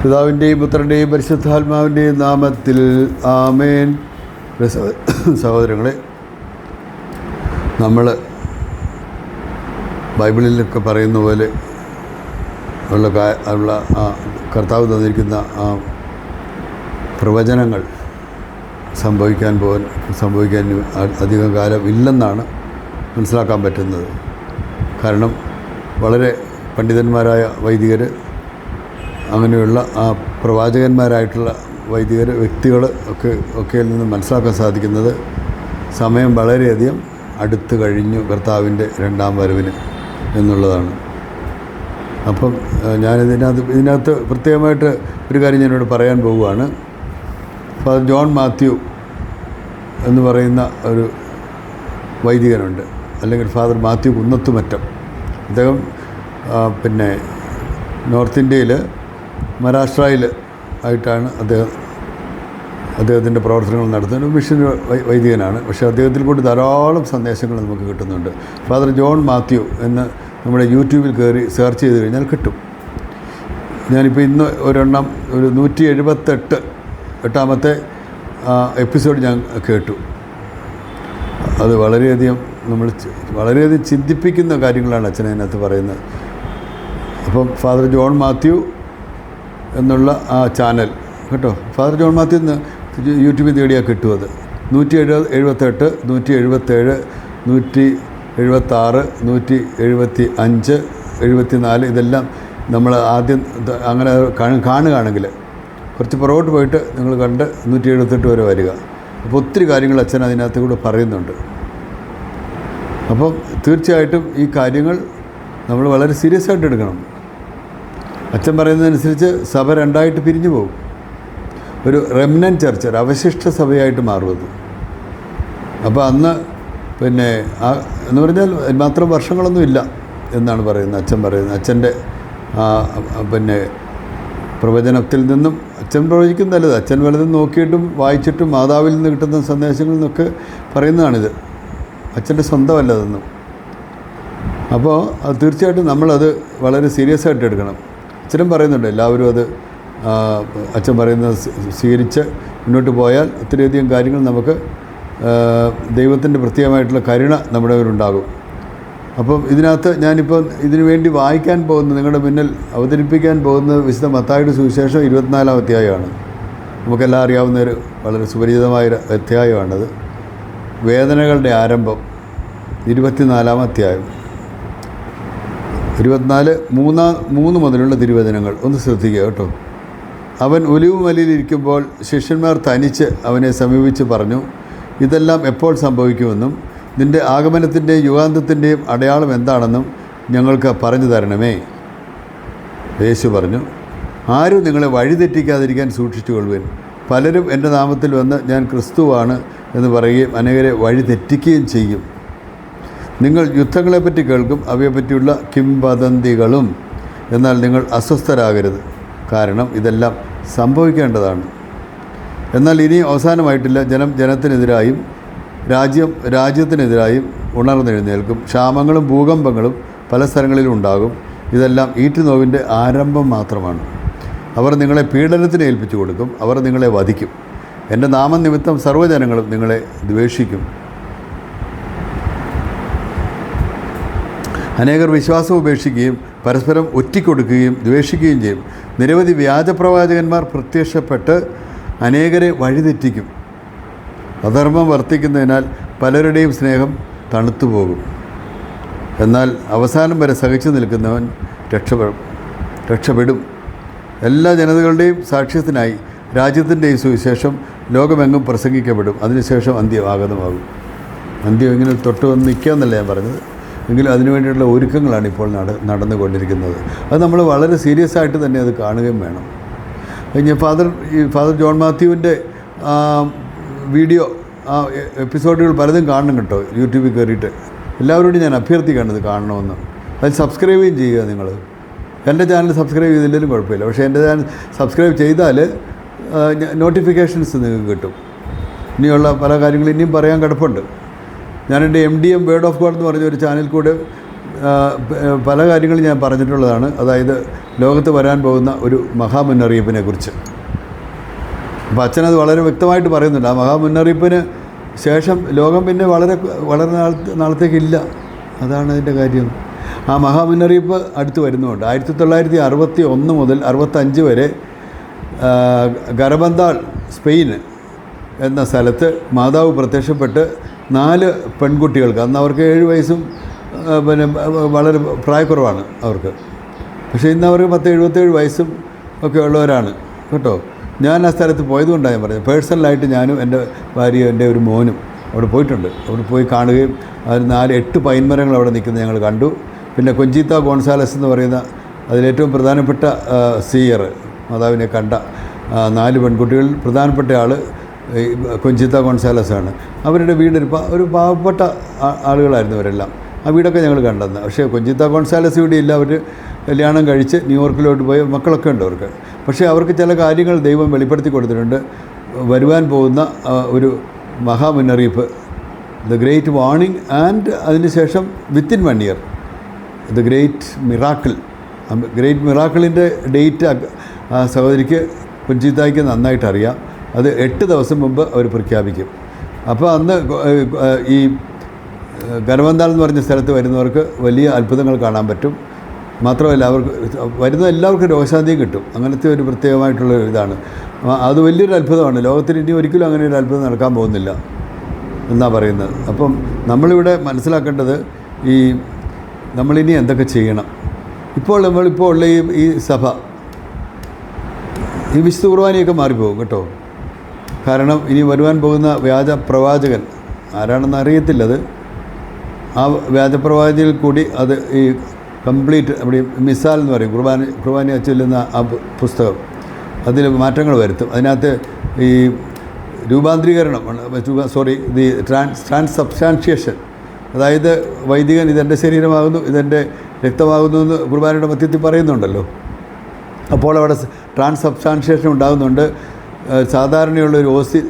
പിതാവിൻ്റെയും പുത്രൻ്റെയും പരിശുദ്ധാത്മാവിൻ്റെയും നാമത്തിൽ ആമേൻ. സഹോദരങ്ങളെ, നമ്മൾ ബൈബിളിലൊക്കെ പറയുന്ന പോലെ ഉള്ള കർത്താവ് തന്നിരിക്കുന്ന ആ പ്രവചനങ്ങൾ സംഭവിക്കാൻ അധികം കാലം ഇല്ലെന്നാണ് മനസ്സിലാക്കാൻ പറ്റുന്നത്. കാരണം വളരെ പണ്ഡിതന്മാരായ വൈദികർ, അങ്ങനെയുള്ള ആ പ്രവാചകന്മാരായിട്ടുള്ള വൈദികർ, വ്യക്തികൾ ഒക്കെയിൽ നിന്ന് മനസ്സിലാക്കാൻ സാധിക്കുന്നത് സമയം വളരെയധികം അടുത്ത് കഴിഞ്ഞു കർത്താവിൻ്റെ രണ്ടാം വരവിന് എന്നുള്ളതാണ്. അപ്പം ഇതിനകത്ത് പ്രത്യേകമായിട്ട് ഒരു കാര്യം ഞാനിവിടെ പറയാൻ പോവുകയാണ്. ഫാദർ ജോൺ മാത്യു എന്ന് പറയുന്ന ഒരു വൈദികനുണ്ട്, അല്ലെങ്കിൽ ഫാദർ മാത്യു കുന്നത്തുമറ്റം. അദ്ദേഹം നോർത്ത് ഇന്ത്യയിൽ മഹാരാഷ്ട്രയിൽ ആയിട്ടാണ് അദ്ദേഹത്തിൻ്റെ പ്രവർത്തനങ്ങൾ നടത്തുന്നത്. മിഷൻ വൈദികനാണ്. പക്ഷേ അദ്ദേഹത്തിൽ കൂടി ധാരാളം സന്ദേശങ്ങൾ നമുക്ക് കിട്ടുന്നുണ്ട്. ഫാദർ ജോൺ മാത്യു എന്ന് നമ്മുടെ യൂട്യൂബിൽ കയറി സെർച്ച് ചെയ്ത് കഴിഞ്ഞാൽ കിട്ടും. ഞാനിപ്പോൾ ഇന്ന് ഒരു 178ാമത്തെ എപ്പിസോഡ് ഞാൻ കേട്ടു. അത് വളരെയധികം ചിന്തിപ്പിക്കുന്ന കാര്യങ്ങളാണ് അച്ഛൻ അതിനകത്ത് പറയുന്നത്. അപ്പം ഫാദർ ജോൺ മാത്യു എന്നുള്ള ആ ചാനൽ കേട്ടോ, ഫാദർ ജോൺ മാത്യു എന്ന് യൂട്യൂബിൽ തേടിയാൽ കിട്ടും. അത് 178, 177, 176, 175, 74 ഇതെല്ലാം നമ്മൾ ആദ്യം അങ്ങനെ കാണുകയാണെങ്കിൽ കുറച്ച് പുറകോട്ട് പോയിട്ട് നിങ്ങൾ കണ്ട് 178 വരെ വരിക. അപ്പോൾ ഒത്തിരി കാര്യങ്ങൾ അച്ഛൻ അതിനകത്ത് കൂടെ പറയുന്നുണ്ട്. അപ്പം തീർച്ചയായിട്ടും ഈ കാര്യങ്ങൾ നമ്മൾ വളരെ സീരിയസ് ആയിട്ട് എടുക്കണം. അച്ഛൻ പറയുന്നതനുസരിച്ച് സഭ രണ്ടായിട്ട് പിരിഞ്ഞു പോകും. ഒരു റെമനന്റ് ചർച്ച്, ഒരു അവശിഷ്ട സഭയായിട്ട് മാറുന്നത്. അപ്പോൾ അന്ന് എന്ന് പറഞ്ഞാൽ മാത്രം വർഷങ്ങളൊന്നും ഇല്ല എന്നാണ് പറയുന്നത്, അച്ഛൻ പറയുന്നത്. അച്ഛൻ്റെ പ്രവചനത്തിൽ നിന്നും അച്ഛൻ പ്രവചിക്കുന്നതല്ലത്, അച്ഛൻ വലുതും നോക്കിയിട്ടും വായിച്ചിട്ടും മാതാവിൽ നിന്ന് കിട്ടുന്ന സന്ദേശങ്ങളിൽ നിന്നൊക്കെ പറയുന്നതാണിത്. അച്ഛൻ്റെ സ്വന്തമല്ലതെന്നും. അപ്പോൾ അത് തീർച്ചയായിട്ടും നമ്മളത് വളരെ സീരിയസ് ആയിട്ട് എടുക്കണം. അച്ഛനും പറയുന്നുണ്ട് എല്ലാവരും അത് അച്ഛൻ പറയുന്നത് സ്വീകരിച്ച് മുന്നോട്ട് പോയാൽ ഒത്തിരിയധികം കാര്യങ്ങൾ നമുക്ക് ദൈവത്തിൻ്റെ പ്രത്യേകമായിട്ടുള്ള കരുണ നമ്മുടെ ഉണ്ടാകും. അപ്പം ഇതിനകത്ത് ഞാനിപ്പോൾ ഇതിനു വേണ്ടി വായിക്കാൻ പോകുന്നത്, നിങ്ങളുടെ മുന്നിൽ അവതരിപ്പിക്കാൻ പോകുന്നത് വിശുദ്ധ മത്തായിയുടെ സുവിശേഷം 24-ാം അധ്യായമാണ്. നമുക്കെല്ലാം അറിയാവുന്നൊരു വളരെ സുപരിചിതമായൊരു അധ്യായമാണത്. വേദനകളുടെ ആരംഭം 24-ാം അധ്യായം 24:3 മുതലുള്ള തിരുവചനങ്ങൾ ഒന്ന് ശ്രദ്ധിക്കുക കേട്ടോ. അവൻ ഒലിവുമലയിലിരിക്കുമ്പോൾ ശിഷ്യന്മാർ തനിച്ച് അവനെ സമീപിച്ച് പറഞ്ഞു, ഇതെല്ലാം എപ്പോൾ സംഭവിക്കുമെന്നും നിൻ്റെ ആഗമനത്തിൻ്റെയും യുഗാന്തത്തിൻ്റെയും അടയാളം എന്താണെന്നും ഞങ്ങൾക്ക് പറഞ്ഞു തരണമേ. യേശു പറഞ്ഞു, ആരും നിങ്ങളെ വഴിതെറ്റിക്കാതിരിക്കാൻ സൂക്ഷിച്ചുകൊള്ളുവിൻ. പലരും എൻ്റെ നാമത്തിൽ വന്ന് ഞാൻ ക്രിസ്തുവാണ് എന്ന് പറയുകയും അനേകരെ വഴിതെറ്റിക്കുകയും ചെയ്യും. നിങ്ങൾ യുദ്ധങ്ങളെപ്പറ്റി കേൾക്കും, അവയെപ്പറ്റിയുള്ള കിംവദന്തികളും. എന്നാൽ നിങ്ങൾ അസ്വസ്ഥരാകരുത്, കാരണം ഇതെല്ലാം സംഭവിക്കേണ്ടതാണ്. എന്നാൽ ഇനിയും അവസാനമായിട്ടില്ല. ജനം ജനത്തിനെതിരായും രാജ്യത്തിനെതിരായും ഉണർന്നെഴുന്നേൽക്കും. ക്ഷാമങ്ങളും ഭൂകമ്പങ്ങളും പല സ്ഥലങ്ങളിലും ഉണ്ടാകും. ഇതെല്ലാം ഈറ്റുനോവിൻ്റെ ആരംഭം മാത്രമാണ്. അവർ നിങ്ങളെ പീഡനത്തിന് ഏൽപ്പിച്ചു കൊടുക്കും. അവർ നിങ്ങളെ വധിക്കും. എൻ്റെ നാമനിമിത്തം സർവ്വജനങ്ങളും നിങ്ങളെ ദ്വേഷിക്കും. അനേകർ വിശ്വാസം ഉപേക്ഷിക്കുകയും പരസ്പരം ഒറ്റിക്കൊടുക്കുകയും ദ്വേഷിക്കുകയും ചെയ്യും. നിരവധി വ്യാജപ്രവാചകന്മാർ പ്രത്യക്ഷപ്പെട്ട് അനേകരെ വഴിതെറ്റിക്കും. അധർമ്മം വർദ്ധിക്കുന്നതിനാൽ പലരുടെയും സ്നേഹം തണുത്തുപോകും. എന്നാൽ അവസാനം വരെ സഹിച്ചു നിൽക്കുന്നവൻ രക്ഷപ്പെടും. എല്ലാ ജനതകളുടെയും സാക്ഷ്യത്തിനായി രാജ്യത്തിൻ്റെ ഈ സുവിശേഷം ലോകമെങ്ങും പ്രസംഗിക്കപ്പെടും. അതിനുശേഷം അന്ത്യം ആഗതമാകും. അന്ത്യം ഇങ്ങനെ തൊട്ട് വന്ന് നിൽക്കുകയെന്നല്ല ഞാൻ പറഞ്ഞത്, എങ്കിലും അതിനുവേണ്ടിയുള്ള ഒരുക്കങ്ങളാണ് ഇപ്പോൾ നടന്നുകൊണ്ടിരിക്കുന്നത്. അത് നമ്മൾ വളരെ സീരിയസ് ആയിട്ട് തന്നെ അത് കാണുകയും വേണം. കഴിഞ്ഞ ഫാദർ ജോൺ മാത്യുവിൻ്റെ വീഡിയോ എപ്പിസോഡുകൾ പലതും കാണണം കേട്ടോ, യൂട്യൂബിൽ കയറിയിട്ട്. എല്ലാവരോടും ഞാൻ അഭ്യർത്ഥിക്കേണ്ടത് കാണണമെന്ന്. അത് സബ്സ്ക്രൈബും ചെയ്യുക. നിങ്ങൾ എൻ്റെ ചാനൽ സബ്സ്ക്രൈബ് ചെയ്തില്ലെങ്കിലും കുഴപ്പമില്ല, പക്ഷേ എൻ്റെ ചാനൽ സബ്സ്ക്രൈബ് ചെയ്താൽ നോട്ടിഫിക്കേഷൻസ് നിങ്ങൾക്ക് കിട്ടും. ഇനിയുള്ള പല കാര്യങ്ങളും ഇനിയും പറയാൻ കിടപ്പുണ്ട്. ഞാനെൻ്റെ MDM വേർഡ് ഓഫ് ഗോഡ് എന്ന് പറഞ്ഞ ഒരു ചാനൽ കൂടെ പല കാര്യങ്ങളും ഞാൻ പറഞ്ഞിട്ടുള്ളതാണ്. അതായത് ലോകത്ത് വരാൻ പോകുന്ന ഒരു മഹാമുന്നറിയിപ്പിനെ കുറിച്ച്. അപ്പോൾ അച്ഛനത് വളരെ വ്യക്തമായിട്ട് പറയുന്നുണ്ട്. ആ മഹാമുന്നറിയിപ്പിന് ശേഷം ലോകം പിന്നെ വളരെ നാളത്തേക്കില്ല. അതാണ് അതിൻ്റെ കാര്യം. ആ മഹാമുന്നറിയിപ്പ് അടുത്ത് വരുന്നുണ്ട്. 1961 മുതൽ 65 വരെ ഗരബന്താൾ, സ്പെയിൻ എന്ന സ്ഥലത്ത് മാതാവ് പ്രത്യക്ഷപ്പെട്ട് 4 പെൺകുട്ടികൾക്ക്, അന്ന് അവർക്ക് 7 വയസ്സും പിന്നെ വളരെ പ്രായക്കുറവാണ് അവർക്ക്. പക്ഷേ ഇന്ന് അവർക്ക് 10-77 വയസ്സും ഒക്കെ ഉള്ളവരാണ് കേട്ടോ. ഞാൻ ആ സ്ഥലത്ത് പോയതുകൊണ്ടാണ് ഞാൻ പറഞ്ഞത്. പേഴ്സണലായിട്ട് ഞാനും എൻ്റെ ഭാര്യയും എൻ്റെ ഒരു മോനും അവിടെ പോയിട്ടുണ്ട്. അവിടെ പോയി കാണുകയും അതിൽ 4-8 പൈൻമരങ്ങൾ അവിടെ നിൽക്കുന്നത് ഞങ്ങൾ കണ്ടു. പിന്നെ കൊഞ്ചീത്ത ഗോൺസാലസ് എന്ന് പറയുന്ന അതിലേറ്റവും പ്രധാനപ്പെട്ട സീയർ, മാതാവിനെ കണ്ട 4 പെൺകുട്ടികളിൽ പ്രധാനപ്പെട്ട ആൾ കൊഞ്ചീത്ത ഗോൺസാലസാണ്. അവരുടെ വീട് ഒരു പാവപ്പെട്ട ആളുകളായിരുന്നു അവരെല്ലാം. ആ വീടൊക്കെ ഞങ്ങൾ കണ്ടെന്ന്. പക്ഷേ കൊഞ്ചീത്ത ഗോൺസാലസ് ഇവിടെ ഇല്ല. അവർ കല്യാണം കഴിച്ച് ന്യൂയോർക്കിലോട്ട് പോയി മക്കളൊക്കെ ഉണ്ട് അവർക്ക്. പക്ഷേ അവർക്ക് ചില കാര്യങ്ങൾ ദൈവം വെളിപ്പെടുത്തി കൊടുത്തിട്ടുണ്ട്. വരുവാൻ പോകുന്ന ഒരു മഹാമുന്നറിയിപ്പ്, ദ ഗ്രേറ്റ് വാർണിംഗ്, ആൻഡ് അതിനുശേഷം within 1 year the great miracle. Great മിറാക്കിളിൻ്റെ ഡേറ്റ് ആ സഹോദരിക്ക് കുഞ്ചിത്തായ്ക്ക് നന്നായിട്ട് അറിയാം. അത് 8 ദിവസം മുമ്പ് അവർ പ്രഖ്യാപിക്കും. അപ്പോൾ അന്ന് ഈ ഗരബന്താൾ എന്ന് പറഞ്ഞ സ്ഥലത്ത് വരുന്നവർക്ക് വലിയ അത്ഭുതങ്ങൾ കാണാൻ പറ്റും. മാത്രമല്ല അവർക്ക് വരുന്ന എല്ലാവർക്കും രോഗശാന്തിയും കിട്ടും. അങ്ങനത്തെ ഒരു പ്രത്യേകമായിട്ടുള്ള ഇതാണ്. അത് വലിയൊരു അത്ഭുതമാണ്. ലോകത്തിൽ ഇനി ഒരിക്കലും അങ്ങനെ ഒരു അത്ഭുതം നടക്കാൻ പോകുന്നില്ല എന്നാണ് പറയുന്നത്. അപ്പം നമ്മളിവിടെ മനസ്സിലാക്കേണ്ടത് നമ്മളിനി എന്തൊക്കെ ചെയ്യണം. നമ്മളിപ്പോൾ ഉള്ള ഈ സഭ, ഈ വിശുദ്ധ കുർബാനയൊക്കെ മാറിപ്പോകും കേട്ടോ. കാരണം ഇനി വരുവാൻ പോകുന്ന വ്യാജ പ്രവാചകൻ ആരാണെന്ന് അറിയത്തില്ലത്. ആ വ്യാജപ്രവാചകനിൽ കൂടി അത് ഈ കംപ്ലീറ്റ് അവിടെ മിസാൽ എന്ന് പറയും, കുർബാന ചൊല്ലുന്ന ആ പുസ്തകം, അതിൽ മാറ്റങ്ങൾ വരുത്തും. അതിനകത്ത് ഈ രൂപാന്തരീകരണം, ദി ട്രാൻസ്സബ്സ്റ്റാൻഷിയേഷൻ, അതായത് വൈദികൻ ഇതെൻ്റെ ശരീരമാകുന്നു, ഇതെൻ്റെ രക്തമാകുന്നു എന്ന് കുർബാനയുടെ മധ്യത്തിൽ പറയുന്നുണ്ടല്ലോ. അപ്പോൾ അവിടെ ട്രാൻസ്സബ്സ്റ്റാൻഷിയേഷൻ ഉണ്ടാകുന്നുണ്ട്. സാധാരണയുള്ളൊരു ഓസ്തി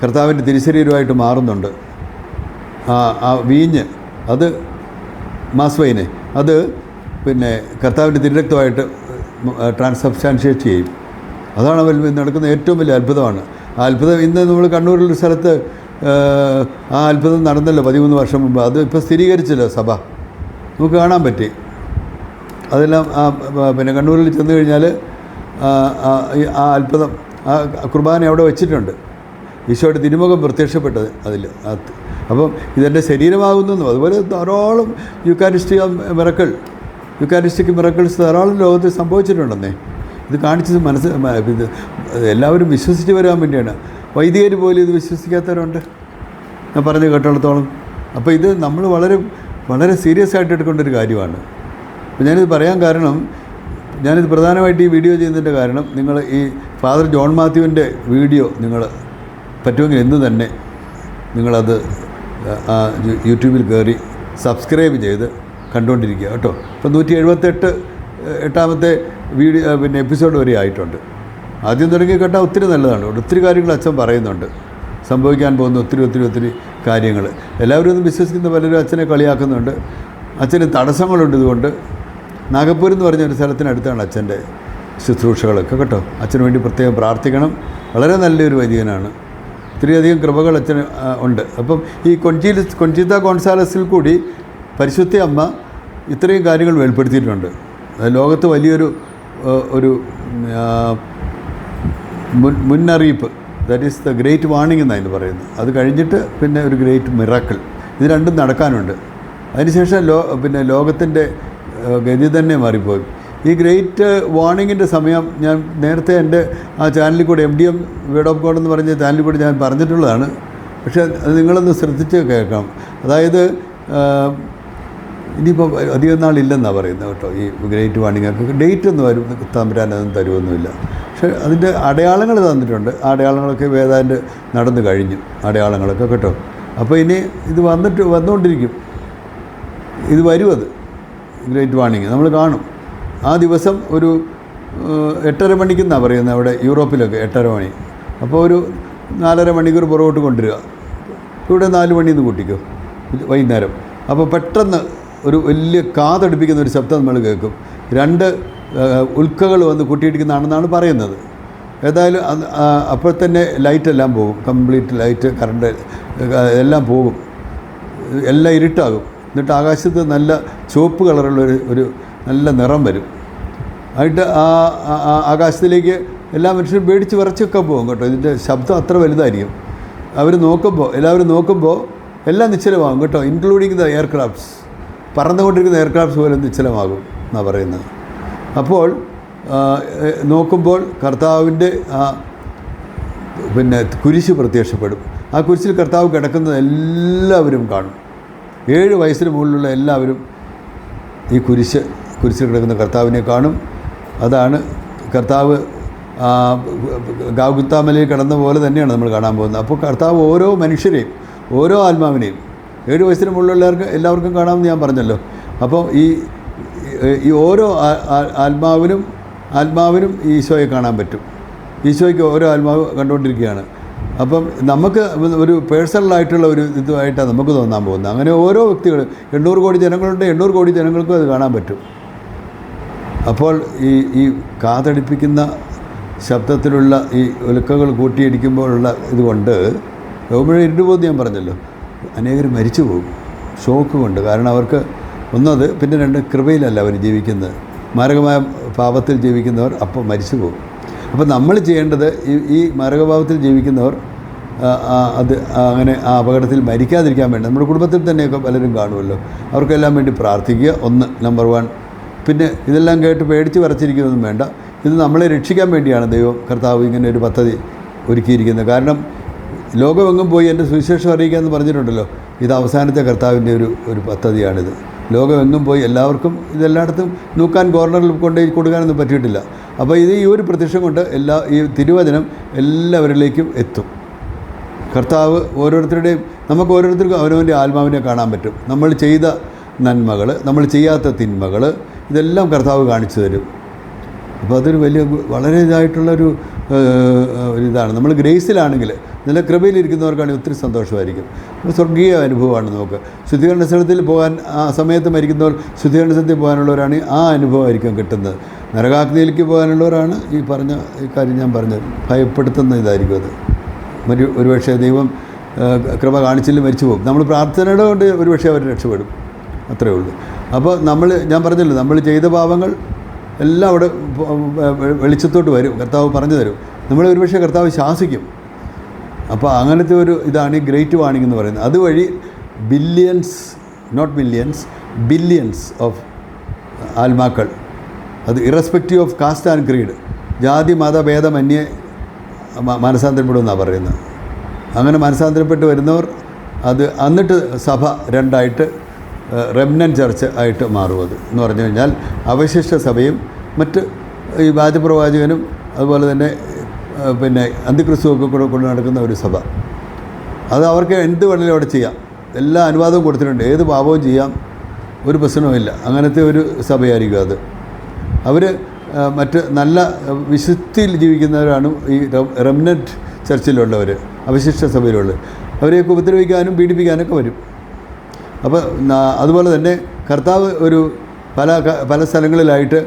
കർത്താവിൻ്റെ തിരുശരീരമായിട്ട് മാറുന്നുണ്ട്. ആ വീഞ്ഞ്, അത് മാസ്വൈനെ, അത് പിന്നെ കർത്താവിൻ്റെ തിരുരക്തമായിട്ട് ട്രാൻസ്സബ്സ്റ്റാൻഷിയേറ്റ് ചെയ്യും. അതാണ് അവരിൽ നടക്കുന്ന ഏറ്റവും വലിയ അത്ഭുതമാണ്. ആ അത്ഭുതം ഇന്ന് നമ്മൾ കണ്ണൂരിലൊരു സ്ഥലത്ത് ആ അത്ഭുതം നടന്നല്ലോ 13 വർഷം മുമ്പ്. അത് ഇപ്പോൾ സ്ഥിരീകരിച്ചല്ലോ സഭ, നമുക്ക് കാണാൻ പറ്റി. അതെല്ലാം പിന്നെ കണ്ണൂരിൽ ചെന്ന് കഴിഞ്ഞാൽ ആ അത്ഭുതം, ആ കുർബാന അവിടെ വെച്ചിട്ടുണ്ട്. ഈശോയുടെ തിരുമുഖം പ്രത്യക്ഷപ്പെട്ടത് അതിൽ. അപ്പം ഇതെൻ്റെ ശരീരമാകുന്നു. അതുപോലെ ധാരാളം യുക്കാരിസ്റ്റിക് മിറക്കിൾസ് ധാരാളം ലോകത്തിൽ സംഭവിച്ചിട്ടുണ്ടെന്നേ. ഇത് കാണിച്ചത് ഇത് എല്ലാവരും വിശ്വസിച്ച് വരാൻ വേണ്ടിയാണ്. വൈദികർ പോലും ഇത് വിശ്വസിക്കാത്തവരുണ്ട്, ഞാൻ പറഞ്ഞു കേട്ടിടത്തോളം. അപ്പോൾ ഇത് നമ്മൾ വളരെ വളരെ സീരിയസ് ആയിട്ട് എടുക്കേണ്ട ഒരു കാര്യമാണ്. അപ്പോൾ ഞാനിത് പറയാൻ കാരണം, ഞാനിത് പ്രധാനമായിട്ട് ഈ വീഡിയോ ചെയ്യുന്നതിൻ്റെ കാരണം, നിങ്ങൾ ഈ ഫാദർ ജോൺ മാത്യുവിൻ്റെ വീഡിയോ നിങ്ങൾ പറ്റുമെങ്കിൽ ഇന്ന് തന്നെ നിങ്ങളത് യൂട്യൂബിൽ കയറി സബ്സ്ക്രൈബ് ചെയ്ത് കണ്ടുകൊണ്ടിരിക്കുക കേട്ടോ. ഇപ്പോൾ 178 വീഡിയോ പിന്നെ എപ്പിസോഡ് വരെ ആയിട്ടുണ്ട്. ആദ്യം തുടങ്ങി കേട്ടാൽ ഒത്തിരി നല്ലതാണ്. ഒത്തിരി കാര്യങ്ങൾ അച്ഛൻ പറയുന്നുണ്ട്, സംഭവിക്കാൻ പോകുന്ന ഒത്തിരി കാര്യങ്ങൾ. എല്ലാവരും ഒന്നും വിശ്വസിക്കുന്ന പലരും അച്ഛനെ കളിയാക്കുന്നുണ്ട്. അച്ഛന് തടസ്സങ്ങളുണ്ട്. ഇതുകൊണ്ട് നാഗപ്പൂർ എന്ന് പറഞ്ഞ ഒരു സ്ഥലത്തിനടുത്താണ് അച്ഛൻ്റെ ശുശ്രൂഷകളൊക്കെ കേട്ടോ. അച്ഛന് വേണ്ടി പ്രത്യേകം പ്രാർത്ഥിക്കണം. വളരെ നല്ലൊരു വൈദികനാണ്. ഒത്തിരിയധികം കൃപകൾ അച്ഛന് ഉണ്ട്. അപ്പം ഈ കൊഞ്ചീത്ത ഗോൺസാലസിൽ കൂടി പരിശുദ്ധ അമ്മ ഇത്രയും കാര്യങ്ങൾ വെളിപ്പെടുത്തിയിട്ടുണ്ട്. ലോകത്ത് വലിയൊരു മുന്നറിയിപ്പ്, that is the great warning എന്നാണ് പറയുന്നത്. അത് കഴിഞ്ഞിട്ട് പിന്നെ ഒരു ഗ്രേറ്റ് മിറാക്കിൾ, ഇത് രണ്ടും നടക്കാനുണ്ട്. അതിനുശേഷം ലോകത്തിൻ്റെ ഗതി തന്നെ മാറിപ്പോയി. ഈ ഗ്രേറ്റ് വാർണിങ്ങിൻ്റെ സമയം ഞാൻ നേരത്തെ എൻ്റെ ആ ചാനലിൽ കൂടെ MDM വേർഡ് ഓഫ് ഗോഡ് എന്ന് പറഞ്ഞ ചാനലിൽ കൂടെ ഞാൻ പറഞ്ഞിട്ടുള്ളതാണ്. പക്ഷേ അത് നിങ്ങളൊന്ന് ശ്രദ്ധിച്ച് കേൾക്കണം. അതായത് ഇനിയിപ്പോൾ അധികം നാളില്ലെന്നാണ് പറയുന്നത് കേട്ടോ. ഈ ഗ്രേറ്റ് വാർണിംഗ് ഡേറ്റ് ഒന്നും തമ്പുരാനൊന്നും തരുമൊന്നുമില്ല. പക്ഷേ അതിൻ്റെ അടയാളങ്ങൾ തന്നിട്ടുണ്ട്. ആ അടയാളങ്ങളൊക്കെ വേദാൻ്റെ നടന്നു കഴിഞ്ഞു, അടയാളങ്ങളൊക്കെ കേട്ടോ. അപ്പോൾ ഇനി ഇത് വന്നുകൊണ്ടിരിക്കും. ഇത് വരും, അത് ഗ്രേറ്റ് വാർണിംഗ് നമ്മൾ കാണും. ആ ദിവസം ഒരു 8:30 മണിക്കെന്നാണ് പറയുന്നത് അവിടെ യൂറോപ്പിലൊക്കെ 8:30 മണി. അപ്പോൾ ഒരു 4.5 മണിക്കൂർ പുറകോട്ട് കൊണ്ടുവരിക. ഇവിടെ 4 മണിന്ന് കൂട്ടിക്കോ വൈകുന്നേരം. അപ്പോൾ പെട്ടെന്ന് ഒരു വലിയ കാതടുപ്പിക്കുന്ന ഒരു ശബ്ദം നമ്മൾ കേൾക്കും. 2 ഉൽക്കകൾ വന്ന് കൂട്ടിയിടിക്കുന്നതാണെന്നാണ് പറയുന്നത്. ഏതായാലും അപ്പോൾ തന്നെ ലൈറ്റെല്ലാം പോകും, കംപ്ലീറ്റ് ലൈറ്റ്, കറണ്ട് എല്ലാം പോകും, എല്ലാം ഇരുട്ടാകും. എന്നിട്ട് ആകാശത്ത് നല്ല ചുവപ്പ് കളറുള്ള ഒരു നല്ല നിറം വരും. ആയിട്ട് ആകാശത്തിലേക്ക് എല്ലാ മനുഷ്യരും പേടിച്ച് വിറച്ചൊക്കെ പോകും കേട്ടോ. ഇതിൻ്റെ ശബ്ദം അത്ര വലുതായിരിക്കും. എല്ലാവരും നോക്കുമ്പോൾ എല്ലാം നിശ്ചലമാകും കേട്ടോ, ഇൻക്ലൂഡിങ് ദ എയർക്രാഫ്റ്റ്സ്. പറന്നുകൊണ്ടിരിക്കുന്ന എയർക്രാഫ്റ്റ്സ് പോലും നിശ്ചലമാകും എന്നാണ് പറയുന്നത്. അപ്പോൾ നോക്കുമ്പോൾ കർത്താവിൻ്റെ കുരിശ് പ്രത്യക്ഷപ്പെടും. ആ കുരിശിൽ കർത്താവ് കിടക്കുന്നത് എല്ലാവരും കാണും. 7 വയസ്സിന് മുകളിലുള്ള എല്ലാവരും ഈ കുരിശിൽ കിടക്കുന്ന കർത്താവിനെ കാണും. അതാണ് കർത്താവ് ഗാഗുത്താമലയിൽ കിടന്ന പോലെ തന്നെയാണ് നമ്മൾ കാണാൻ പോകുന്നത്. അപ്പോൾ കർത്താവ് ഓരോ മനുഷ്യരെയും, ഓരോ ആത്മാവിനെയും 7 വയസ്സിന് മുകളിലുള്ള എല്ലാവർക്കും കാണാമെന്ന് ഞാൻ പറഞ്ഞല്ലോ. അപ്പോൾ ഈ ഓരോ ആത്മാവിനും ഈശോയെ കാണാൻ പറ്റും. ഈശോയ്ക്ക് ഓരോ ആത്മാവ് കണ്ടുകൊണ്ടിരിക്കുകയാണ്. അപ്പം നമുക്ക് ഒരു പേഴ്സണലായിട്ടുള്ള ഒരു ഇതുമായിട്ടാണ് നമുക്ക് തോന്നാൻ പോകുന്നത്. അങ്ങനെ ഓരോ വ്യക്തികൾ, 800 കോടി ജനങ്ങളുണ്ട്, 800 കോടി ജനങ്ങൾക്കും അത് കാണാൻ പറ്റും. അപ്പോൾ ഈ കാതടിപ്പിക്കുന്ന ശബ്ദത്തിലുള്ള ഈ ഉൽക്കകൾ കൂട്ടിയിടിക്കുമ്പോഴുള്ള ഇതുകൊണ്ട് ലോകമുഴുവൻ ഇരുട്ടുപോകും. ഞാൻ പറഞ്ഞല്ലോ, അനേകർ മരിച്ചു പോകും ഷോക്ക് കൊണ്ട്. കാരണം അവർക്ക് ഒന്നത്, പിന്നെ 2 കൃപയിലല്ല അവർ ജീവിക്കുന്നത്. മാരകമായ പാപത്തിൽ ജീവിക്കുന്നവർ അപ്പോൾ മരിച്ചു പോകും. അപ്പോൾ നമ്മൾ ചെയ്യേണ്ടത് ഈ മാരകഭാവത്തിൽ ജീവിക്കുന്നവർ അങ്ങനെ ആ അപകടത്തിൽ മരിക്കാതിരിക്കാൻ വേണ്ടി, നമ്മുടെ കുടുംബത്തിൽ തന്നെയൊക്കെ പലരും കാണുമല്ലോ, അവർക്കെല്ലാം വേണ്ടി പ്രാർത്ഥിക്കുക. നമ്പർ 1. പിന്നെ ഇതെല്ലാം കേട്ട് പേടിച്ച് വരച്ചിരിക്കുന്നതൊന്നും വേണ്ട. ഇത് നമ്മളെ രക്ഷിക്കാൻ വേണ്ടിയാണ് കർത്താവ് ഇങ്ങനെ ഒരു പദ്ധതി ഒരുക്കിയിരിക്കുന്നത്. കാരണം ലോകമെങ്ങും പോയി എൻ്റെ സുവിശേഷം അറിയിക്കാമെന്ന് പറഞ്ഞിട്ടുണ്ടല്ലോ. ഇത് അവസാനത്തെ കർത്താവിൻ്റെ ഒരു പദ്ധതിയാണിത്. ലോകമെങ്ങും പോയി എല്ലാവർക്കും ഇതെല്ലായിടത്തും നൂക്കാൻ കോർണറിൽ കൊണ്ടുപോയി കൊടുക്കാനൊന്നും പറ്റിയിട്ടില്ല. അപ്പോൾ ഈ ഒരു പ്രത്യക്ഷം കൊണ്ട് ഈ തിരുവചനം എല്ലാവരിലേക്കും എത്തും. കർത്താവ് നമുക്ക് ഓരോരുത്തർക്കും അവനവൻ്റെ ആത്മാവിനെ കാണാൻ പറ്റും. നമ്മൾ ചെയ്ത നന്മകൾ, നമ്മൾ ചെയ്യാത്ത തിന്മകൾ, ഇതെല്ലാം കർത്താവ് കാണിച്ചു തരും. അപ്പോൾ അതൊരു വളരെ ഇതായിട്ടുള്ളൊരു ഇതാണ്. നമ്മൾ ഗ്രേസിലാണെങ്കിൽ, നല്ല കൃപയിലിരിക്കുന്നവർക്കാണെങ്കിൽ ഒത്തിരി സന്തോഷമായിരിക്കും. സ്വർഗീയ അനുഭവമാണ് നമുക്ക്. ശുദ്ധീകരണ സ്ഥലത്തിൽ പോകാൻ ആ സമയത്ത് മരിക്കുന്നവർ ശുദ്ധീകരണ സ്ഥലത്തിൽ പോകാനുള്ളവരാണ് ആ അനുഭവമായിരിക്കും കിട്ടുന്നത്. നരകാഗ്നിയിലേക്ക് പോകാനുള്ളവരാണ് ഈ കാര്യം ഞാൻ പറഞ്ഞത്. ഭയപ്പെടുത്തുന്ന ഇതായിരിക്കും അത്. ഒരുപക്ഷെ ദൈവം കൃപ കാണിച്ചില്ല മരിച്ചു പോകും. നമ്മൾ പ്രാർത്ഥനയുടെ കൊണ്ട് ഒരുപക്ഷെ അവർ രക്ഷപ്പെടും. അത്രയേ ഉള്ളൂ. അപ്പോൾ ഞാൻ പറഞ്ഞല്ലോ, നമ്മൾ ചെയ്ത പാപങ്ങൾ എല്ലാം അവിടെ വെളിച്ചത്തോട്ട് വരും, കർത്താവ് പറഞ്ഞു തരും. നമ്മളെ ഒരുപക്ഷെ കർത്താവ് ശാസിക്കും. അപ്പോൾ അങ്ങനത്തെ ഒരു ഇതാണ് ഈ ഗ്രേറ്റ് വാണിംഗ് എന്ന് പറയുന്നത്. അതുവഴി ബില്യൺസ് ഓഫ് ആത്മാക്കൾ, അത് irrespective of caste and creed, ജാതി മതഭേദമന്യേ മനസാന്തരപ്പെടുമെന്നാണ് പറയുന്നത്. അങ്ങനെ മനസാന്തരപ്പെട്ട് വരുന്നവർ എന്നിട്ട് സഭ 2ആയിട്ട് റെമനന്റ് ചർച്ച് ആയിട്ട് മാറും. എന്ന് പറഞ്ഞു കഴിഞ്ഞാൽ അവശിഷ്ട സഭയും മറ്റ് ഈ വ്യാജപ്രവാചകനും അതുപോലെ തന്നെ പിന്നെ അന്തിക്രിസ്തുവൊക്കെ കൊണ്ട് നടക്കുന്ന ഒരു സഭ. അത് അവർക്ക് എന്ത് വേണമെങ്കിലും അവിടെ ചെയ്യാം. എല്ലാ അനുവാദവും കൊടുത്തിട്ടുണ്ട്. ഏത് പാപവും ചെയ്യാം, ഒരു പ്രശ്നവുമില്ല. അങ്ങനത്തെ ഒരു സഭയായിരിക്കും അത്. അവർ മറ്റ് നല്ല വിശുദ്ധിയിൽ ജീവിക്കുന്നവരാണ് ഈ റെമനന്റ് ചർച്ചിലുള്ളവർ, അവശിഷ്ട സഭയിലുള്ളവർ. അവരെയൊക്കെ ഉപദ്രവിക്കാനും പീഡിപ്പിക്കാനൊക്കെ വരും. അപ്പോൾ അതുപോലെ തന്നെ കർത്താവ് പല സ്ഥലങ്ങളിലായിട്ട്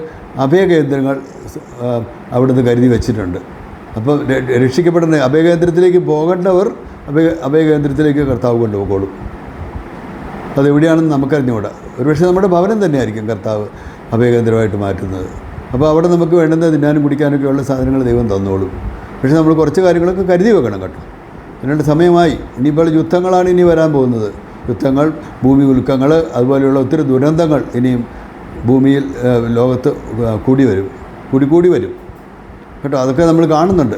അഭയകേന്ദ്രങ്ങൾ അവിടുന്ന് കരുതി വച്ചിട്ടുണ്ട്. അപ്പോൾ രക്ഷിക്കപ്പെടുന്ന അഭയകേന്ദ്രത്തിലേക്ക് പോകേണ്ടവർ അഭയകേന്ദ്രത്തിലേക്ക് കർത്താവ് കൊണ്ടുപോയിക്കോളും. അതെവിടെയാണെന്ന് നമുക്കറിഞ്ഞുകൂടാ. ഒരുപക്ഷെ നമ്മുടെ ഭവനം തന്നെയായിരിക്കും കർത്താവ് അഭയകേന്ദ്രമായിട്ട് മാറ്റുന്നത്. അപ്പോൾ അവിടെ നമുക്ക് വേണ്ടുന്ന തിന്നാനും കുടിക്കാനൊക്കെയുള്ള സാധനങ്ങൾ ദൈവം തന്നോളും. പക്ഷേ നമ്മൾ കുറച്ച് കാര്യങ്ങളൊക്കെ കരുതി വെക്കണം കേട്ടോ. അതിനുള്ള സമയമായി. ഇനിയിപ്പോൾ യുദ്ധങ്ങളാണ് ഇനി വരാൻ പോകുന്നത്. യുദ്ധങ്ങൾ, ഭൂമി ഉൽക്കങ്ങൾ, അതുപോലെയുള്ള ഒത്തിരി ദുരന്തങ്ങൾ ഇനിയും ഭൂമിയിൽ ലോകത്ത് കൂടി വരും കേട്ടോ. അതൊക്കെ നമ്മൾ കാണുന്നുണ്ട്.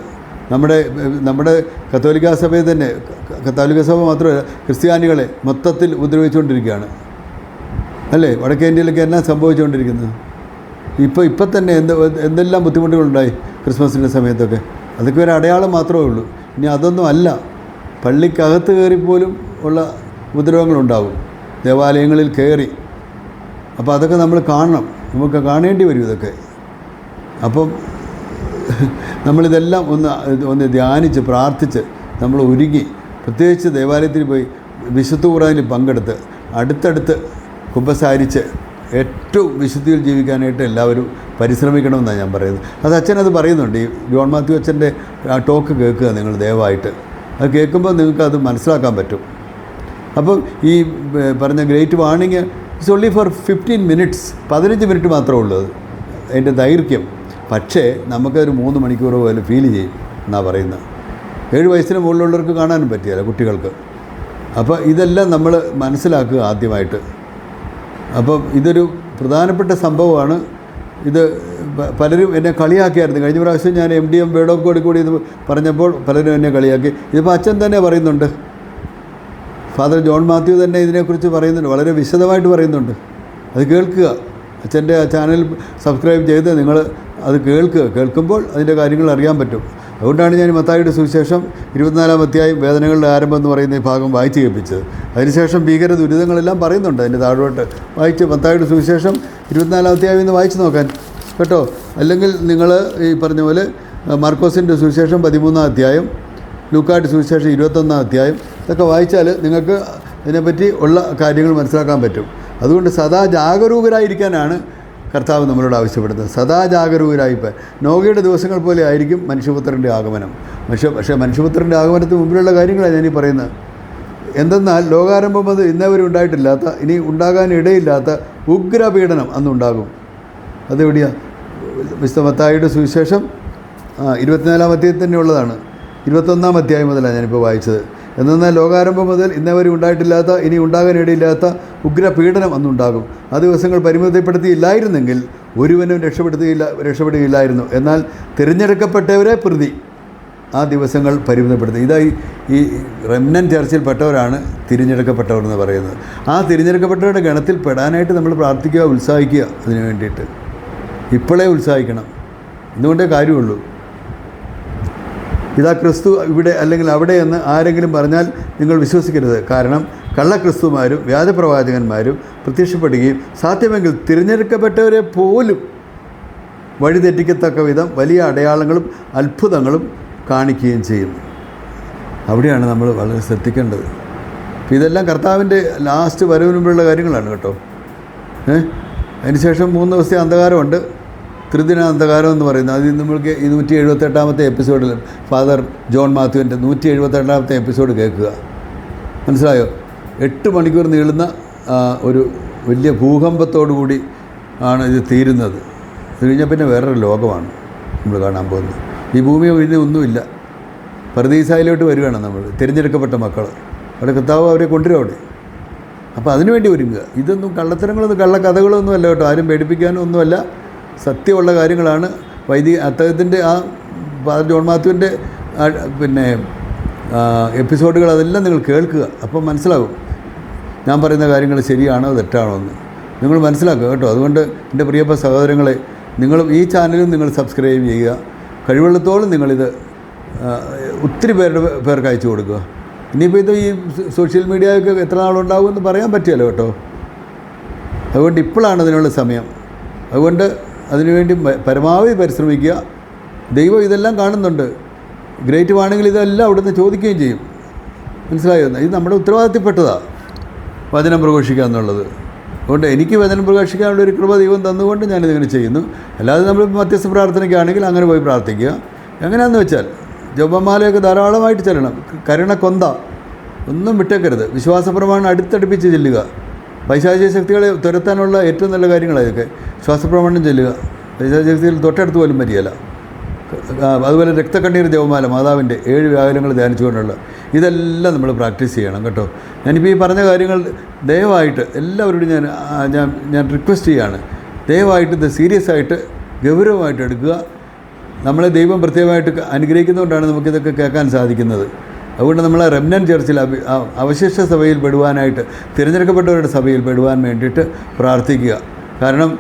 നമ്മുടെ കത്തോലിക്ക സഭയെ തന്നെ, കത്തോലിക്ക സഭ മാത്രമല്ല ക്രിസ്ത്യാനികളെ മൊത്തത്തിൽ ഉപദ്രവിച്ചുകൊണ്ടിരിക്കുകയാണ് അല്ലേ. വടക്കേ ഇന്ത്യയിലൊക്കെ എന്നാ സംഭവിച്ചുകൊണ്ടിരിക്കുന്നത്. ഇപ്പം തന്നെ എന്തെല്ലാം ബുദ്ധിമുട്ടുകളുണ്ടായി ക്രിസ്മസിൻ്റെ സമയത്തൊക്കെ. അതൊക്കെ ഒരു അടയാളം മാത്രമേ ഉള്ളൂ. ഇനി അതൊന്നും അല്ല, പള്ളിക്കകത്ത് കയറിപ്പോലും ഉള്ള ഉപദ്രവങ്ങളുണ്ടാവും, ദേവാലയങ്ങളിൽ കയറി. അപ്പോൾ അതൊക്കെ നമ്മൾ കാണണം, നമുക്ക് കാണേണ്ടി വരും ഇതൊക്കെ. അപ്പം നമ്മളിതെല്ലാം ഒന്ന് ധ്യാനിച്ച് പ്രാർത്ഥിച്ച് നമ്മൾ ഒരുങ്ങി, പ്രത്യേകിച്ച് ദേവാലയത്തിൽ പോയി വിശുദ്ധ ഖുർആനിൽ പങ്കെടുത്ത് അടുത്തടുത്ത് കുമ്പസാരിച്ച് ഏറ്റവും വിശുദ്ധിയിൽ ജീവിക്കാനായിട്ട് എല്ലാവരും പരിശ്രമിക്കണമെന്നാണ് ഞാൻ പറയുന്നത്. അത് അച്ഛനത് പറയുന്നുണ്ട്. ഈ ജോൺ മാത്യു അച്ഛൻ്റെ ആ ടോക്ക് കേൾക്കുക നിങ്ങൾ ദയവായിട്ട്. അത് കേൾക്കുമ്പോൾ നിങ്ങൾക്കത് മനസ്സിലാക്കാൻ പറ്റും. അപ്പം ഈ പറഞ്ഞ great warning it's only for 15 minutes, 15 minute മാത്രമേ ഉള്ളൂ അതിൻ്റെ ദൈർഘ്യം. പക്ഷേ നമുക്കതൊരു 3 മണിക്കൂർ പോലെ ഫീൽ ചെയ്യും എന്നാണ് പറയുന്നത്. 7 വയസ്സിന് മുകളിലുള്ളവർക്ക് കാണാനും പറ്റിയല്ല, കുട്ടികൾക്ക്. അപ്പോൾ ഇതെല്ലാം നമ്മൾ മനസ്സിലാക്കുക ആദ്യമായിട്ട്. അപ്പം ഇതൊരു പ്രധാനപ്പെട്ട സംഭവമാണ്. ഇത് പലരും എന്നെ കളിയാക്കിയായിരുന്നു. കഴിഞ്ഞ പ്രാവശ്യം ഞാൻ MDM വേർഡ് ഓഫ് ഗോഡിൽ കൂടി ഇത് പറഞ്ഞപ്പോൾ പലരും എന്നെ കളിയാക്കി. ഇതിപ്പോൾ അച്ഛൻ തന്നെ പറയുന്നുണ്ട്, ഫാദർ ജോൺ മാത്യു തന്നെ ഇതിനെക്കുറിച്ച് പറയുന്നുണ്ട്, വളരെ വിശദമായിട്ട് പറയുന്നുണ്ട്. അത് കേൾക്കുക. അച്ഛൻ്റെ ആ ചാനൽ സബ്സ്ക്രൈബ് ചെയ്ത് നിങ്ങൾ അത് കേൾക്കുക. കേൾക്കുമ്പോൾ അതിൻ്റെ കാര്യങ്ങൾ അറിയാൻ പറ്റും. അതുകൊണ്ടാണ് ഞാൻ മത്തായിയുടെ സുവിശേഷം 24-ാം അധ്യായം വേദനകളുടെ ആരംഭം എന്ന് പറയുന്ന ഈ ഭാഗം വായിച്ച് കേൾപ്പിച്ചത്. അതിനുശേഷം ഭീകര ദുരിതങ്ങളെല്ലാം പറയുന്നുണ്ട് അതിൻ്റെ താഴോട്ട്. വായിച്ച് മത്തായിയുടെ സുവിശേഷം 24-ാം അധ്യായം എന്ന് വായിച്ച് നോക്കാൻ കേട്ടോ. അല്ലെങ്കിൽ നിങ്ങൾ ഈ പറഞ്ഞ പോലെ മാർക്കോസിൻ്റെ സുവിശേഷം 13-ാം അധ്യായം, ലൂക്കായുടെ സുവിശേഷം 21-ാം അധ്യായം ഇതൊക്കെ വായിച്ചാൽ നിങ്ങൾക്ക് ഇതിനെപ്പറ്റി ഉള്ള കാര്യങ്ങൾ മനസ്സിലാക്കാൻ പറ്റും. അതുകൊണ്ട് സദാ ജാഗരൂകരായിരിക്കാനാണ് കർത്താവ് നമ്മളോട് ആവശ്യപ്പെടുന്നത്. സദാ ജാഗരൂകരായിപ്പോൾ നോഹയുടെ ദിവസങ്ങൾ പോലെ ആയിരിക്കും മനുഷ്യപുത്രൻ്റെ ആഗമനം. പക്ഷേ മനുഷ്യപുത്രൻ്റെ ആഗമനത്തിന് മുമ്പിലുള്ള കാര്യങ്ങളാണ് ഞാനീ പറയുന്നത്. എന്തെന്നാൽ ലോകാരംഭം അത് ഇന്നേവരെ ഉണ്ടായിട്ടില്ലാത്ത, ഇനി ഉണ്ടാകാൻ ഇടയില്ലാത്ത ഉഗ്രപീഡനം അന്നുണ്ടാകും. അതെവിടെയാണ്? വിശുദ്ധ മത്തായിയുടെ സുവിശേഷം 24-ാം അധ്യായത്തിൽ തന്നെ ഉള്ളതാണ്. 21-ാം അധ്യായം മുതലാണ് ഞാനിപ്പോൾ വായിച്ചത്. എന്നാൽ ലോകാരംഭം മുതൽ ഇന്നവരെ ഉണ്ടായിട്ടില്ലാത്ത, ഇനി ഉണ്ടാകാനിടയില്ലാത്ത ഉഗ്രപീഡനം അന്നുണ്ടാകും. ആ ദിവസങ്ങൾ പരിമിതപ്പെടുത്തിയില്ലായിരുന്നെങ്കിൽ ഒരുവനും രക്ഷപ്പെടുകയില്ലായിരുന്നു. എന്നാൽ തിരഞ്ഞെടുക്കപ്പെട്ടവരെ പ്രതി ആ ദിവസങ്ങൾ പരിമിതപ്പെടുത്തി. ഇതായി ഈ റെമനന്റ് ചർച്ചിൽപ്പെട്ടവരാണ് തിരഞ്ഞെടുക്കപ്പെട്ടവർ എന്ന് പറയുന്നത്. ആ തിരഞ്ഞെടുക്കപ്പെട്ടവരുടെ ഗണത്തിൽ പെടാനായിട്ട് നമ്മൾ പ്രാർത്ഥിക്കുക, ഉത്സാഹിക്കുക. അതിനു വേണ്ടിയിട്ട് ഇപ്പോഴേ ഉത്സാഹിക്കണം. എന്തുകൊണ്ടേ കാര്യമുള്ളൂ. ഇതാ ക്രിസ്തു ഇവിടെ അല്ലെങ്കിൽ അവിടെ എന്ന് ആരെങ്കിലും പറഞ്ഞാൽ നിങ്ങൾ വിശ്വസിക്കരുത്. കാരണം കള്ളക്രിസ്തുമാരും വ്യാജപ്രവാചകന്മാരും പ്രത്യക്ഷപ്പെടുകയും സാധ്യമെങ്കിൽ തിരഞ്ഞെടുക്കപ്പെട്ടവരെ പോലും വഴിതെറ്റിക്കത്തക്ക വിധം വലിയ അടയാളങ്ങളും അത്ഭുതങ്ങളും കാണിക്കുകയും ചെയ്യുന്നു. അവിടെയാണ് നമ്മൾ വളരെ ശ്രദ്ധിക്കേണ്ടത്. ഇതെല്ലാം കർത്താവിൻ്റെ ലാസ്റ്റ് വരവിന് മുമ്പുള്ള കാര്യങ്ങളാണ് കേട്ടോ. അതിനുശേഷം 3 ദിവസത്തെ അന്ധകാരമുണ്ട്, ത്രിദിന അന്ധകാരം എന്ന് പറയുന്നത്. അത് നമ്മൾക്ക് 178-ാമത്തെ എപ്പിസോഡിൽ ഫാദർ ജോൺ മാത്യുവിൻ്റെ 178-ാമത്തെ എപ്പിസോഡ് കേൾക്കുക. മനസ്സിലായോ? 8 മണിക്കൂർ നീളുന്ന ഒരു വലിയ ഭൂകമ്പത്തോടുകൂടി ആണ് ഇത് തീരുന്നത്. ഇത് കഴിഞ്ഞാൽ പിന്നെ വേറൊരു ലോകമാണ് നമ്മൾ കാണാൻ പോകുന്നത്. ഈ ഭൂമി പിന്നെ ഒന്നുമില്ല. പർദീസായിലോട്ട് വരികയാണ് നമ്മൾ, തിരഞ്ഞെടുക്കപ്പെട്ട മക്കൾ. അവിടെ കർത്താവ് അവരെ കൊണ്ടുവരും അവിടെ. അപ്പോൾ അതിനുവേണ്ടി ഒരുങ്ങുക. ഇതൊന്നും കള്ളത്തരങ്ങളൊന്നും കള്ളക്കഥകളൊന്നും അല്ല കേട്ടോ. ആരും പേടിപ്പിക്കാനും ഒന്നുമല്ല, സത്യമുള്ള കാര്യങ്ങളാണ്. അദ്ദേഹത്തിൻ്റെ ആ ഫാദർ ജോൺ മാത്യുവിൻ്റെ പിന്നെ എപ്പിസോഡുകൾ അതെല്ലാം നിങ്ങൾ കേൾക്കുക. അപ്പം മനസ്സിലാകും ഞാൻ പറയുന്ന കാര്യങ്ങൾ ശരിയാണോ തെറ്റാണോ എന്ന് നിങ്ങൾ മനസ്സിലാക്കുക കേട്ടോ. അതുകൊണ്ട് എൻ്റെ പ്രിയപ്പെട്ട സഹോദരങ്ങളെ, നിങ്ങളും ഈ ചാനലും നിങ്ങൾ സബ്സ്ക്രൈബ് ചെയ്യുക. കഴിവുള്ളത്തോളം നിങ്ങളിത് ഒത്തിരി പേർക്ക് അയച്ചു കൊടുക്കുക. ഇനിയിപ്പോൾ ഇത് ഈ സോഷ്യൽ മീഡിയയൊക്കെ എത്ര നാളുണ്ടാകുമെന്ന് പറയാൻ പറ്റിയല്ലോ കേട്ടോ. അതുകൊണ്ട് ഇപ്പോഴാണ് അതിനുള്ള സമയം. അതുകൊണ്ട് അതിനുവേണ്ടി പരമാവധി പരിശ്രമിക്കുക. ദൈവം ഇതെല്ലാം കാണുന്നുണ്ട്. ഗ്രേറ്റ് വാർണിംഗിൽ ഇതെല്ലാം അവിടുന്ന് ചോദിക്കുകയും ചെയ്യും. മനസ്സിലായോ? ഇത് നമ്മുടെ ഉത്തരവാദിത്തപ്പെട്ടതാണ് വചനം പ്രഘോഷിക്കുക എന്നുള്ളത്. അതുകൊണ്ട് എനിക്ക് വചനം പ്രഘോഷിക്കാനുള്ളൊരു കൃപ ദൈവം തന്നുകൊണ്ട് ഞാനിതിങ്ങനെ ചെയ്യുന്നു. അല്ലാതെ നമ്മൾ മധ്യസ്ഥ പ്രാർത്ഥനയ്ക്കാണെങ്കിൽ അങ്ങനെ പോയി പ്രാർത്ഥിക്കുക. എങ്ങനെയാണെന്ന് വെച്ചാൽ ജപമാലയൊക്കെ ധാരാളമായിട്ട് ചെല്ലണം. കരുണക്കൊന്ത ഒന്നും വിട്ടേക്കരുത്. വിശ്വാസപ്രമാണം അടുത്തടുപ്പിച്ച് ചെല്ലുക. പൈശാചിക ശക്തികളെ തുരത്താനുള്ള ഏറ്റവും നല്ല കാര്യങ്ങളാണ് ഇതൊക്കെ. ശ്വാസപ്രമാണം ചെല്ലുക. പൈശാചിക ശക്തികൾ തൊട്ടടുത്ത് പോലും പറ്റിയല്ല. അതുപോലെ രക്തക്കണ്ണീർ ജപമാല, മാതാവിൻ്റെ 7 വ്യാകുലങ്ങൾ ധ്യാനിച്ചുകൊണ്ടുള്ള ഇതെല്ലാം നമ്മൾ പ്രാക്ടീസ് ചെയ്യണം കേട്ടോ. ഞാനിപ്പോൾ ഈ പറഞ്ഞ കാര്യങ്ങൾ ദയവായിട്ട് എല്ലാവരോടും ഞാൻ റിക്വസ്റ്റ് ചെയ്യുകയാണ്. ദയവായിട്ട് ഇത് സീരിയസ് ആയിട്ട് ഗൗരവമായിട്ട് എടുക്കുക. നമ്മളെ ദൈവം പ്രത്യേകമായിട്ട് അനുഗ്രഹിക്കുന്നതുകൊണ്ടാണ് നമുക്കിതൊക്കെ കേൾക്കാൻ സാധിക്കുന്നത്. അതുകൊണ്ട് നമ്മൾ റെമനന്റ് ചർച്ചിൽ അവശിഷ്ട സഭയിൽ പെടുവാനായിട്ട്, തിരഞ്ഞെടുക്കപ്പെട്ടവരുടെ സഭയിൽ പെടുവാൻ വേണ്ടിയിട്ട് പ്രാർത്ഥിക്കുക. കാരണം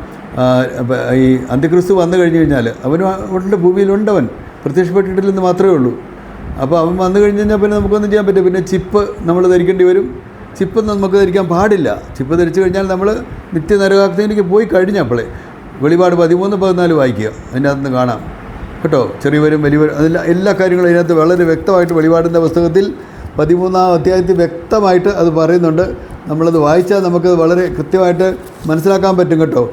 ഈ അന്ത്യക്രിസ്തു വന്നു കഴിഞ്ഞ് കഴിഞ്ഞാൽ അവൻ്റെ ഭൂമിയിലുണ്ടവൻ, പ്രത്യക്ഷപ്പെട്ടിട്ടില്ലെന്ന് മാത്രമേ ഉള്ളൂ. അപ്പോൾ അവൻ വന്നു കഴിഞ്ഞ് കഴിഞ്ഞാൽ പിന്നെ നമുക്കൊന്നും ചെയ്യാൻ പറ്റും. പിന്നെ ചിപ്പ് നമ്മൾ ധരിക്കേണ്ടി വരും. ചിപ്പ് നമുക്ക് ധരിക്കാൻ പാടില്ല. ചിപ്പ് ധരിച്ചു കഴിഞ്ഞാൽ നമ്മൾ നിത്യനരകാഗ്നിയിലേക്ക് പോയി കഴിഞ്ഞപ്പോഴേ. വെളിപാട് 13-14 വായിക്കുക, അതിൻ്റെ അകത്ത് നിന്ന് കാണാം കേട്ടോ. ചെറിയവരും വലിയവരും അതെല്ലാം എല്ലാ കാര്യങ്ങളും അതിനകത്ത് വളരെ വ്യക്തമായിട്ട് വെളിപാടിൻ്റെ പുസ്തകത്തിൽ 13-ാം അധ്യായത്തിൽ വ്യക്തമായിട്ട് അത് പറയുന്നുണ്ട്. നമ്മളത് വായിച്ചാൽ നമുക്കത് വളരെ കൃത്യമായിട്ട് മനസ്സിലാക്കാൻ പറ്റും കേട്ടോ.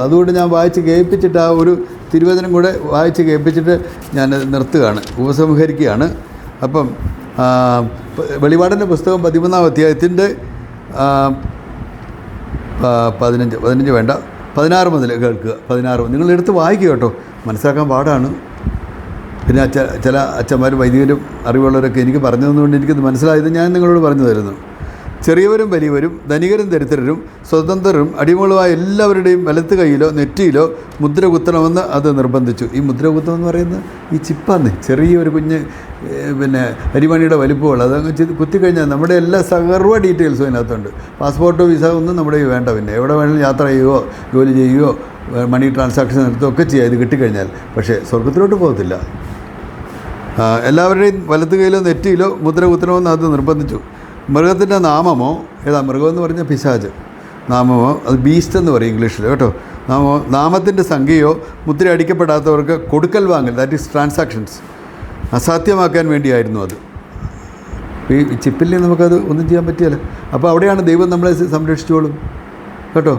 അതുകൊണ്ട് ഞാൻ വായിച്ച് കേൾപ്പിച്ചിട്ട് ആ ഒരു തിരുവചനം കൂടെ വായിച്ച് കേൾപ്പിച്ചിട്ട് ഞാൻ നിർത്തുകയാണ്, ഉപസംഹരിക്കുകയാണ്. അപ്പം വെളിപാടിൻ്റെ പുസ്തകം 13-ാം അധ്യായത്തിൻ്റെ 15 വേണ്ട 16 മുതൽ കേൾക്കുക. 16 നിങ്ങളെടുത്ത് വായിക്കുക കേട്ടോ, മനസ്സിലാക്കാൻ പാടാണ്. പിന്നെ ചില അച്ഛന്മാരും വൈദികരും അറിവുള്ളവരൊക്കെ എനിക്ക് പറഞ്ഞു തന്നുകൊണ്ട് എനിക്കത് മനസ്സിലായത് ഞാൻ നിങ്ങളോട് പറഞ്ഞു തരുന്നു. ചെറിയവരും വലിയവരും, ധനികരും ദരിദ്രരും, സ്വതന്ത്രരും അടിമകളുമായ എല്ലാവരുടെയും വലത്ത് കൈയിലോ നെറ്റിയിലോ മുദ്ര കുത്തണമെന്ന് അത് നിർബന്ധിച്ചു. ഈ മുദ്ര കുത്തണമെന്ന് പറയുന്നത് ഈ ചിപ്പാന്ന്, ചെറിയൊരു കുഞ്ഞ് അരിമണിയുടെ വലിപ്പമുള്ള അതങ്ങ് കുത്തിക്കഴിഞ്ഞാൽ നമ്മുടെ എല്ലാ സർവ്വ ഡീറ്റെയിൽസും അതിനകത്തുണ്ട്. പാസ്പോർട്ടോ വിസ ഒന്നും നമ്മുടെ വേണ്ട. പിന്നെ എവിടെ വേണമെങ്കിലും യാത്ര ചെയ്യുകയോ ജോലി ചെയ്യുകയോ മണി ട്രാൻസാക്ഷൻ നടത്തുകയോ ഒക്കെ ചെയ്യുക ഇത് കിട്ടിക്കഴിഞ്ഞാൽ. പക്ഷേ സ്വർഗത്തിലോട്ട് പോകത്തില്ല. എല്ലാവരുടെയും വലത്ത് കൈയിലോ നെറ്റിയിലോ മുദ്ര കുത്തണമെന്ന് അത് നിർബന്ധിച്ചു. മൃഗത്തിൻ്റെ നാമമോ, മൃഗമെന്ന് പറഞ്ഞാൽ പിശാച്, നാമമോ അത് ബീസ്റ്റ് എന്ന് പറയും ഇംഗ്ലീഷിൽ കേട്ടോ. നാമത്തിൻ്റെ സംഖ്യയോ മുദ്ര അടിക്കപ്പെടാത്തവർക്ക് കൊടുക്കൽ വാങ്ങൽ, ദാറ്റ് ഈസ് ട്രാൻസാക്ഷൻസ്, അസാധ്യമാക്കാൻ വേണ്ടിയായിരുന്നു അത്. ഈ ചിപ്പിൽ നമുക്കത് ഒന്നും ചെയ്യാൻ പറ്റിയല്ല. അപ്പോൾ അവിടെയാണ് ദൈവം നമ്മളെ സംരക്ഷിച്ചോളും കേട്ടോ.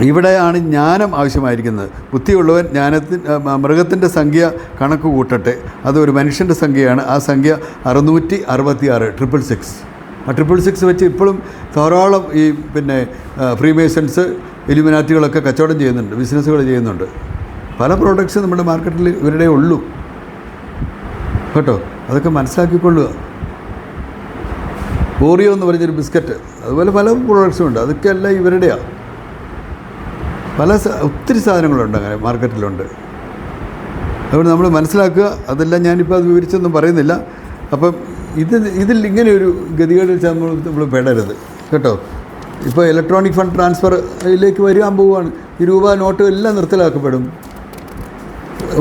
ഇവിടെയാണ് ജ്ഞാനം ആവശ്യമായിരിക്കുന്നത്. ബുദ്ധിയുള്ളവൻ മൃഗത്തിൻ്റെ സംഖ്യ കണക്ക് കൂട്ടട്ടെ. അതൊരു മനുഷ്യൻ്റെ സംഖ്യയാണ്. ആ സംഖ്യ 666, 666. ആ 666 വെച്ച് ഇപ്പോഴും ധാരാളം ഈ ഫ്രീമേസൺസ്, ഇലുമിനാറ്റികളൊക്കെ കച്ചവടം ചെയ്യുന്നുണ്ട്, ബിസിനസ്സുകൾ ചെയ്യുന്നുണ്ട്. പല പ്രോഡക്ട്സ് നമ്മുടെ മാർക്കറ്റിൽ ഇവരുടെ ഉള്ളൂ കേട്ടോ. അതൊക്കെ മനസ്സിലാക്കിക്കൊള്ളുക. ഓറിയോ എന്ന് പറഞ്ഞൊരു ബിസ്ക്കറ്റ്, അതുപോലെ പല പ്രോഡക്ട്സും ഉണ്ട്. അതൊക്കെ എല്ലാം ഇവരുടെയാണ്. ഒത്തിരി സാധനങ്ങളുണ്ട് അങ്ങനെ മാർക്കറ്റിലുണ്ട്. അതുകൊണ്ട് നമ്മൾ മനസ്സിലാക്കുക. അതെല്ലാം ഞാനിപ്പോൾ അത് വിവരിച്ചൊന്നും പറയുന്നില്ല. അപ്പം ഇതിൽ ഇങ്ങനെയൊരു ഗതികേടിൽ നമ്മൾ പെടരുത് കേട്ടോ. ഇപ്പോൾ ഇലക്ട്രോണിക് ഫണ്ട് ട്രാൻസ്ഫറിലേക്ക് വരാൻ പോവുകയാണ്. ഈ രൂപ നോട്ട് എല്ലാം നിർത്തലാക്കപ്പെടും.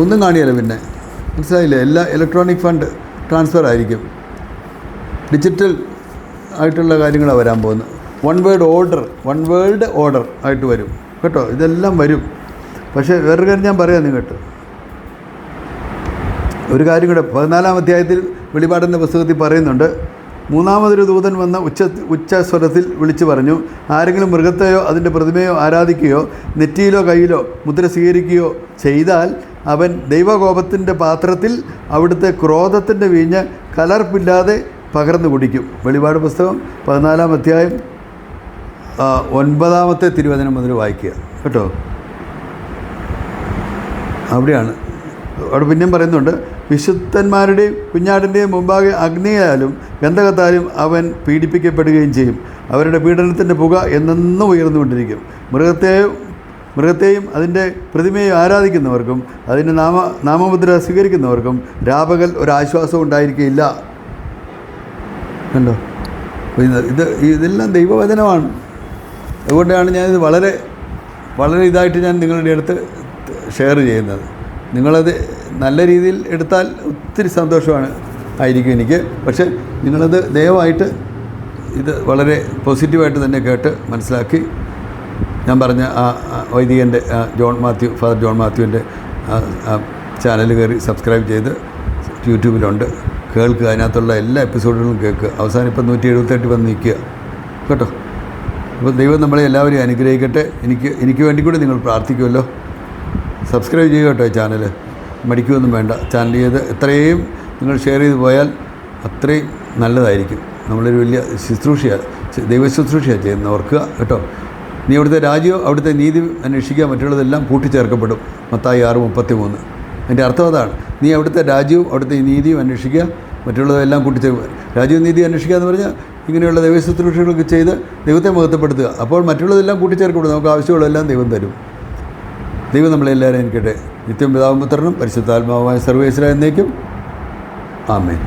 ഒന്നും കാണിയല്ല. പിന്നെ മനസ്സിലായില്ലേ, എല്ലാം ഇലക്ട്രോണിക് ഫണ്ട് ട്രാൻസ്ഫർ ആയിരിക്കും. ഡിജിറ്റൽ ആയിട്ടുള്ള കാര്യങ്ങളാണ് വരാൻ പോകുന്നത്. വൺ വേൾഡ് ഓർഡർ ആയിട്ട് വരും കേട്ടോ. ഇതെല്ലാം വരും. പക്ഷേ വേറൊരു കാര്യം ഞാൻ പറയാം കേട്ടോ. ഒരു കാര്യം കൂടെ 14-ാം അധ്യായത്തിൽ വെളിപാടിൻ്റെ പുസ്തകത്തിൽ പറയുന്നുണ്ട്. മൂന്നാമതൊരു ദൂതൻ വന്ന ഉച്ചസ്വരത്തിൽ വിളിച്ചു പറഞ്ഞു, ആരെങ്കിലും മൃഗത്തെയോ അതിൻ്റെ പ്രതിമയോ ആരാധിക്കുകയോ നെറ്റിയിലോ കയ്യിലോ മുദ്ര സ്വീകരിക്കുകയോ ചെയ്താൽ അവൻ ദൈവകോപത്തിൻ്റെ പാത്രത്തിൽ അവിടുത്തെ ക്രോധത്തിൻ്റെ വീഞ്ഞ് കലർപ്പില്ലാതെ പകർന്നു കുടിക്കും. വെളിപാട് പുസ്തകം 14-ാം അധ്യായം 9-ാമത്തെ തിരുവചനം മുതൽ വായിക്കുക കേട്ടോ. അവിടെയാണ്. അവിടെ പിന്നെയും പറയുന്നുണ്ട്, വിശുദ്ധന്മാരുടെയും കുഞ്ഞാടിൻ്റെയും മുമ്പാകെ അഗ്നിയാലും ഗന്ധകത്താലും അവൻ പീഡിപ്പിക്കപ്പെടുകയും ചെയ്യും. അവരുടെ പീഡനത്തിൻ്റെ പുക എന്നെന്നും ഉയർന്നുകൊണ്ടിരിക്കും. മൃഗത്തെയും അതിൻ്റെ പ്രതിമയെയും ആരാധിക്കുന്നവർക്കും അതിൻ്റെ നാമമുദ്ര സ്വീകരിക്കുന്നവർക്കും രാപകൽ ഒരാശ്വാസവും ഉണ്ടായിരിക്കുകയില്ല. കണ്ടോ? ഇതെല്ലാം ദൈവവചനമാണ്. അതുകൊണ്ടാണ് ഞാനിത് വളരെ വളരെ ഇതായിട്ട് ഞാൻ നിങ്ങളുടെ അടുത്ത് ഷെയർ ചെയ്യുന്നത്. നിങ്ങളത് നല്ല രീതിയിൽ എടുത്താൽ ഒത്തിരി സന്തോഷമാണ് ആയിരിക്കും എനിക്ക്. പക്ഷേ നിങ്ങളത് ദയവായിട്ട് ഇത് വളരെ പോസിറ്റീവായിട്ട് തന്നെ കേട്ട് മനസ്സിലാക്കി ഞാൻ പറഞ്ഞ ആ വൈദികൻ്റെ ഫാദർ ജോൺ മാത്യുവിൻ്റെ ചാനൽ കയറി സബ്സ്ക്രൈബ് ചെയ്ത് യൂട്യൂബിലുണ്ട്, കേൾക്കുക. അതിനകത്തുള്ള എല്ലാ എപ്പിസോഡുകളും കേൾക്കുക. അവസാനം ഇപ്പം 178 വന്ന് നിൽക്കുക കേട്ടോ. അപ്പോൾ ദൈവം നമ്മളെ എല്ലാവരെയും അനുഗ്രഹിക്കട്ടെ. എനിക്ക് വേണ്ടി കൂടി നിങ്ങൾ പ്രാർത്ഥിക്കുമല്ലോ. സബ്സ്ക്രൈബ് ചെയ്യുക കേട്ടോ. ചാനൽ മടിക്കുകയൊന്നും വേണ്ട. ചാനൽ ചെയ്ത് എത്രയും നിങ്ങൾ ഷെയർ ചെയ്ത് പോയാൽ അത്രയും നല്ലതായിരിക്കും. നമ്മളൊരു വലിയ ദൈവശുശ്രൂഷയാണ് ചെയ്യുന്നത്, ഓർക്കുക കേട്ടോ. നീ അവിടുത്തെ രാജ്യവും അവിടുത്തെ നീതി അന്വേഷിക്കുക, മറ്റുള്ളതെല്ലാം കൂട്ടിച്ചേർക്കപ്പെടും. മത്തായി 6:33. അതിൻ്റെ അർത്ഥം അതാണ്. നീ അവിടുത്തെ രാജ്യവും അവിടുത്തെ നീതിയും അന്വേഷിക്കുക, മറ്റുള്ളതെല്ലാം കൂട്ടിച്ചേർക്കുക. രാജ്യവും നീതി അന്വേഷിക്കുക എന്ന് പറഞ്ഞാൽ ഇങ്ങനെയുള്ള ദൈവശുശ്രൂഷകളൊക്കെ ചെയ്ത് ദൈവത്തെ മഹത്വപ്പെടുത്തുക. അപ്പോൾ മറ്റുള്ളതെല്ലാം കൂട്ടിച്ചേർക്കപ്പെടും. നമുക്ക് ആവശ്യമുള്ളതെല്ലാം ദൈവം തരും. ദൈവം നമ്മളെല്ലാവരും എനിക്കട്ടെ. നിത്യം പിതാവും പുത്രനും പരിശുദ്ധാത്മാവുമായ സർവേശ്വര എന്നേക്കും. ആമേൻ.